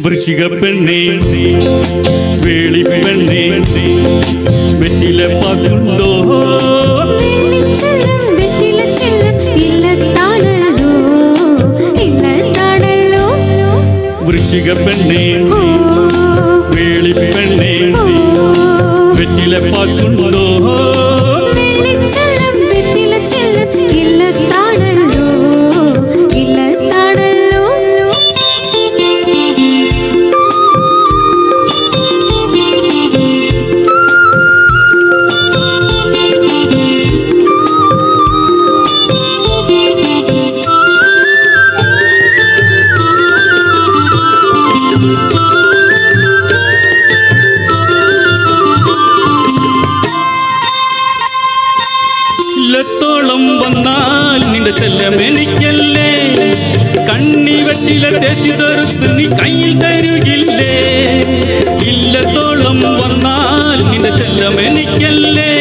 വൃശ്ചിക പെണ്ണേ വേളി പെണ്ണേ വെറ്റില പാക്കുണ്ടോ വൃശ്ചിക പെണ്ണേ വേളി പെണ്ണേ വെറ്റില പാക്കുണ്ടോ ോളം വന്നാൽ നിന്റെ ചെല്ലമെനിക്കല്ലേ കണ്ണി വെറ്റില തേച്ചു തെറുത്ത് നീ കയ്യിൽ തരുകില്ലേ ഇല്ലത്തോളം വന്നാൽ നിന്റെ ചെല്ലമെനിക്കല്ലേ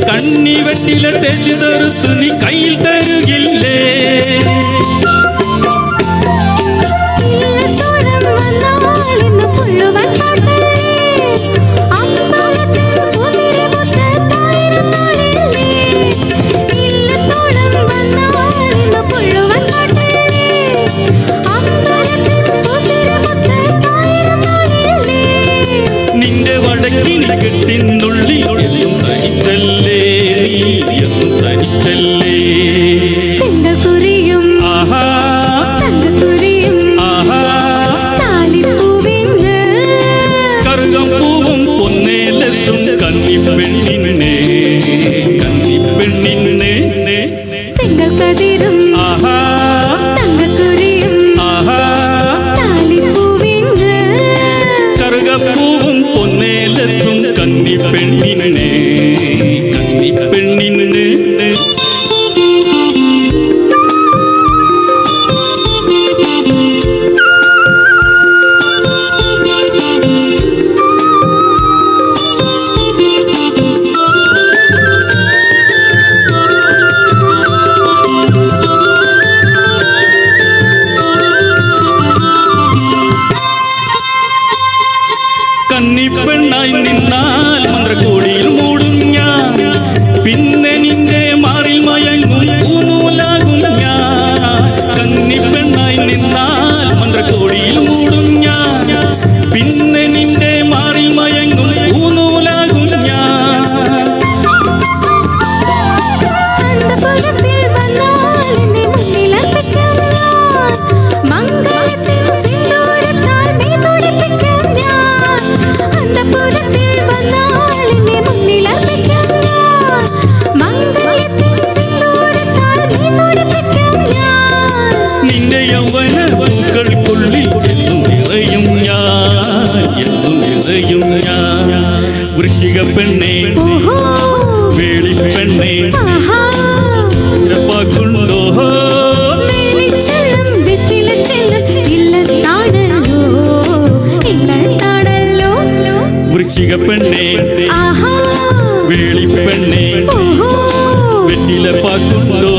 കണ്ണി വെറ്റില തേച്ചു തെറുത്ത് നീ കയ്യിൽ തരുകില്ലേ കെട്ടിനുള്ളിൽ തനിച്ചല്ലേ നീ എന്നും തനിച്ചല്ലേ കറുകം പൂവും പൊന്നേലസും കന്നിപ്പെണ്ണിനെ കറുകപ്പൂവും പൊന്നേലസും കന്നിപ്പെണ്ണിനെ കന്നിപ്പെണ്ണായി നിന്നാൽ മന്ത്രകോടിയിൽ മൂടും ഞാൻ പിന്നെ നിന്റെ മാറിൽ മയങ്ങും പൂനൂലാകും ഞാൻ കന്നിപ്പെണ്ണായി നിന്നാൽ മന്ത്രകോടിയിൽ മൂടും ഞാൻ പിന്നെ നിന്റെ മാറിൽ മയങ്ങും പൂനൂലാകും ഞാൻ നിന്റെ യൗവന പൂക്കൾക്കുള്ളിൽ എന്നും നിറയും ഞാൻ വൃശ്ചിക പെണ്ണേ വേളി പെണ്ണേ പാക്കുണ്ടോ വൃശ്ചിക പെണ്ണേ വേളി പെണ്ണേ വെറ്റില പാക്കുണ്ടോ